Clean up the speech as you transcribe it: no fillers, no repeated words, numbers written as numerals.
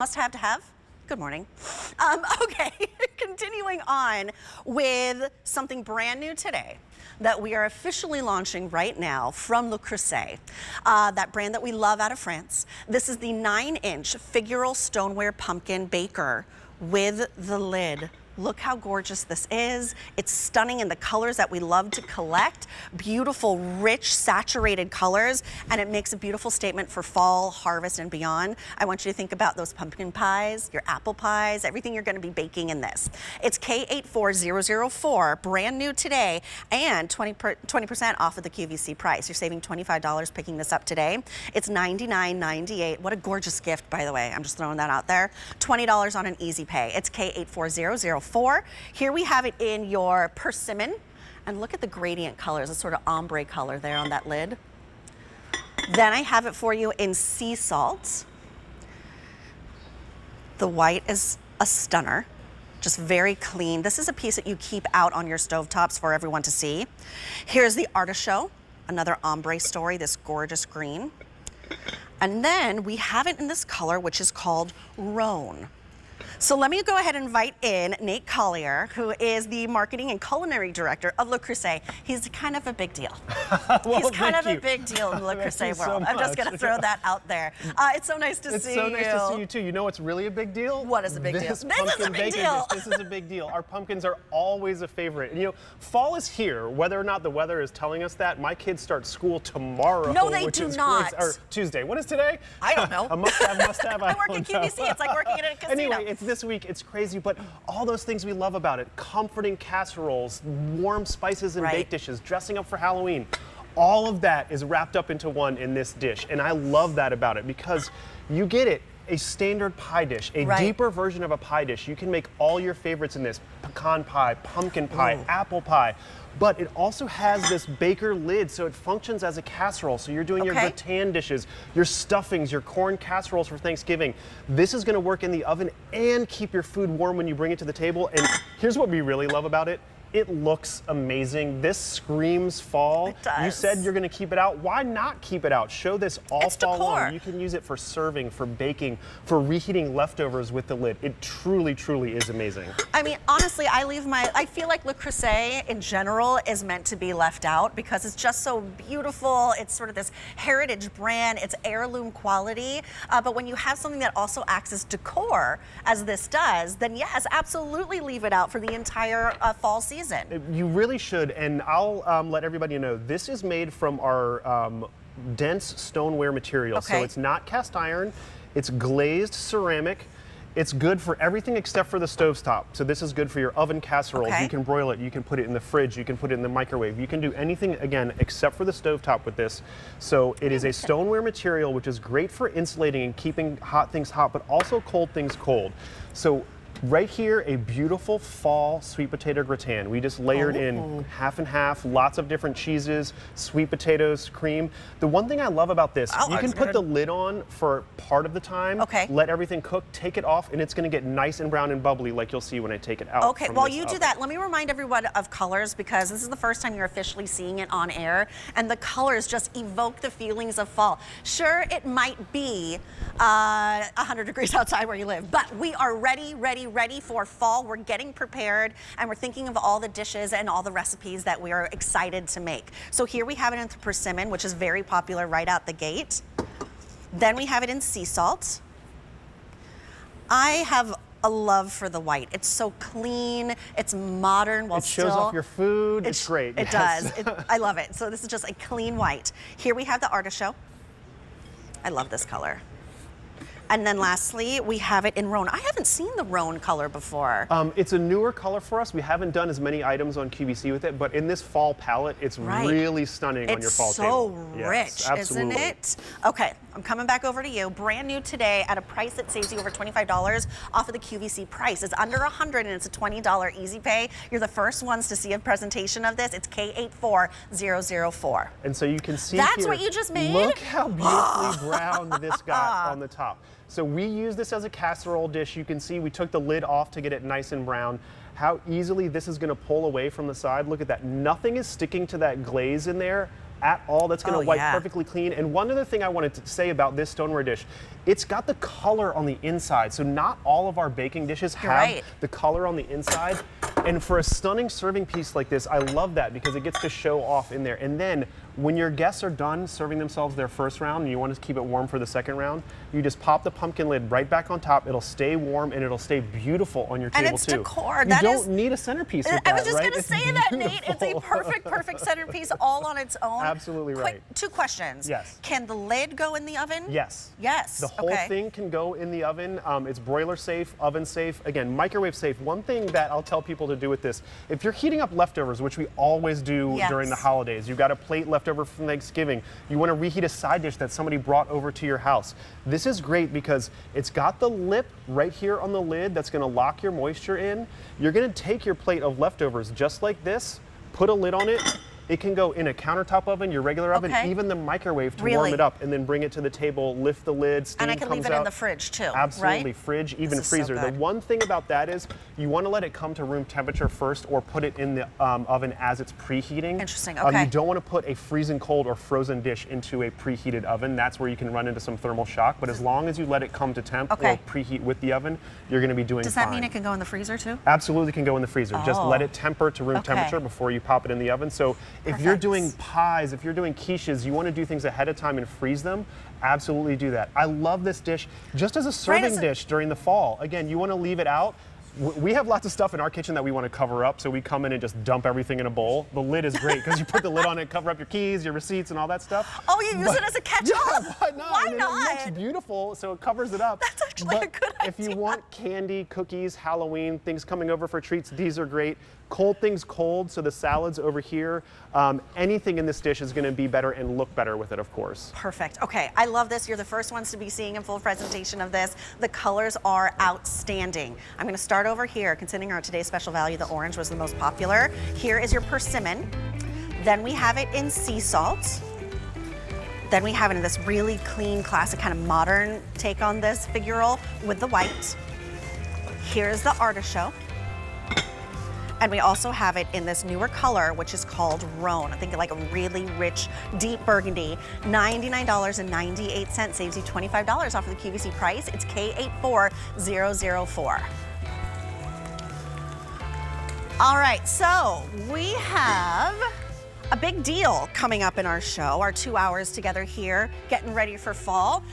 Must have to have. Good morning. Okay, continuing on with something brand new today that we are officially launching right now from Le Creuset, that brand that we love out of France. This is the 9-inch Figural Stoneware pumpkin baker with the lid. Look how gorgeous this is. It's stunning in the colors that we love to collect. Beautiful, rich, saturated colors, and it makes a beautiful statement for fall, harvest, and beyond. I want you to think about those pumpkin pies, your apple pies, everything you're gonna be baking in this. It's K84004, brand new today, and 20% off of the QVC price. You're saving $25 picking this up today. It's $99.98. What a gorgeous gift, by the way. I'm just throwing that out there. $20 on an easy pay. It's K84004. Here we have it in your persimmon, and look at the gradient colors, a sort of ombre color there on that lid. Then I have it for you in sea salt. The white is a stunner, just very clean. This is a piece that you keep out on your stovetops for everyone to see. Here's the artichoke, another ombre story, this gorgeous green. And then we have it in this color, which is called roan. So let me go ahead and invite in Nate Collier, who is the marketing and culinary director of Le Creuset. He's kind of a big deal. Well, he's kind of a big deal in the Le Creuset world. I'm just going to throw that out there. It's so nice to see you. It's so nice to see you too. You know what's really a big deal? What is a big deal? This is a big deal. This is a big deal. Our pumpkins are always a favorite. And, you know, fall is here. Whether or not the weather is telling us that, my kids start school tomorrow. No, they do not. Or Tuesday. What is today? I don't know. A must-have. I work at QVC. It's like working at a casino. Anyway, it's this week. It's crazy, but all those things we love about it, comforting casseroles, warm spices and baked dishes, dressing up for Halloween, all of that is wrapped up into one in this dish. And I love that about it because you get it. A standard pie dish, a deeper version of a pie dish. You can make all your favorites in this: pecan pie, pumpkin pie, apple pie. But it also has this baker lid, so it functions as a casserole. So you're doing your gratin dishes, your stuffings, your corn casseroles for Thanksgiving. This is gonna work in the oven and keep your food warm when you bring it to the table. And here's what we really love about it. It looks amazing. This screams fall. It does. You said you're gonna keep it out. Why not keep it out? Show this all fall long. You can use it for serving, for baking, for reheating leftovers with the lid. It truly, truly is amazing. I mean, honestly, I feel like Le Creuset in general is meant to be left out because it's just so beautiful. It's sort of this heritage brand. It's heirloom quality. But when you have something that also acts as decor, as this does, then yes, absolutely leave it out for the entire fall season. You really should, and I'll let everybody know, this is made from our dense stoneware material. So it's not cast iron, it's glazed ceramic. It's good for everything except for the stovetop. So this is good for your oven casseroles. You can broil it, you can put it in the fridge, you can put it in the microwave. You can do anything, again, except for the stovetop with this. So it is a stoneware material, which is great for insulating and keeping hot things hot, but also cold things cold. So right here, a beautiful fall sweet potato gratin. We just layered in half and half, lots of different cheeses, sweet potatoes, cream. The one thing I love about this, you can put the lid on for part of the time, let everything cook, take it off, and it's gonna get nice and brown and bubbly like you'll see when I take it out. Okay, while you do that, let me remind everyone of colors because this is the first time you're officially seeing it on air, and the colors just evoke the feelings of fall. Sure, it might be 100 degrees outside where you live, but we are ready for fall. We're getting prepared and we're thinking of all the dishes and all the recipes that we are excited to make. So here we have it in persimmon, which is very popular right out the gate. Then we have it in sea salt. I have a love for the white. It's so clean, it's modern while still. It shows off your food, it's great. It does, I love it. So this is just a clean white. Here we have the artichoke. I love this color. And then lastly, we have it in roan. I haven't seen the roan color before. It's a newer color for us. We haven't done as many items on QVC with it, but in this fall palette, it's really stunning on your fall table. It's so rich, isn't it? Okay, I'm coming back over to you. Brand new today at a price that saves you over $25 off of the QVC price. It's under $100 and it's a $20 easy pay. You're the first ones to see a presentation of this. It's K84004. And so you can see That's what you just made? Look how beautifully brown this got on the top. So we use this as a casserole dish. You can see we took the lid off to get it nice and brown. How easily this is gonna pull away from the side. Look at that, nothing is sticking to that glaze in there. at all. That's gonna wipe yeah. perfectly clean. And one other thing I wanted to say about this stoneware dish, it's got the color on the inside. So not all of our baking dishes have the color on the inside. And for a stunning serving piece like this, I love that because it gets to show off in there. And then when your guests are done serving themselves their first round and you want to keep it warm for the second round, you just pop the pumpkin lid right back on top. It'll stay warm and it'll stay beautiful on your table and it's too. decor. You don't need a centerpiece with that, I was just right? going to say that, Nate. It's a perfect centerpiece all on its own. Absolutely right. Two questions. Yes. Can the lid go in the oven? Yes. Yes. The whole thing can go in the oven. It's broiler safe, oven safe, again, microwave safe. One thing that I'll tell people to do with this, if you're heating up leftovers, which we always do during the holidays, you've got a plate left over from Thanksgiving, you want to reheat a side dish that somebody brought over to your house. This is great because it's got the lip right here on the lid that's going to lock your moisture in. You're going to take your plate of leftovers just like this, put a lid on it. It can go in a countertop oven, your regular oven, even the microwave to warm it up, and then bring it to the table, lift the lid, steam comes out. And I can leave it in the fridge too, Absolutely, right? Fridge, even freezer. The one thing about that is you want to let it come to room temperature first or put it in the oven as it's preheating. Interesting, okay. You don't want to put a freezing cold or frozen dish into a preheated oven. That's where you can run into some thermal shock, but as long as you let it come to temp or preheat with the oven, you're going to be doing fine. Does that mean it can go in the freezer too? Absolutely can go in the freezer. Just let it temper to room temperature before you pop it in the oven. So if you're doing pies, if you're doing quiches, you want to do things ahead of time and freeze them, absolutely do that. I love this dish just as a serving dish during the fall. Again, you want to leave it out. We have lots of stuff in our kitchen that we want to cover up, so we come in and just dump everything in a bowl. The lid is great because you put the lid on it, cover up your keys, your receipts, and all that stuff. Oh, you use it as a catch-all? Yeah, why not? Why not? It looks beautiful, so it covers it up. That's actually a good idea. If you want candy, cookies, Halloween, things coming over for treats, these are great. Cold things cold, so the salads over here. Anything in this dish is going to be better and look better with it, of course. Perfect. Okay, I love this. You're the first ones to be seeing a full presentation of this. The colors are outstanding. I'm going to start over here. Considering our today's special value, the orange was the most popular. Here is your persimmon. Then we have it in sea salt. Then we have it in this really clean, classic, kind of modern take on this figural with the white. Here's the artichoke. And we also have it in this newer color, which is called Roan. I think like a really rich, deep burgundy. $99.98 saves you $25 off of the QVC price. It's K84004. All right, so we have a big deal coming up in our show, our 2 hours together here, getting ready for fall.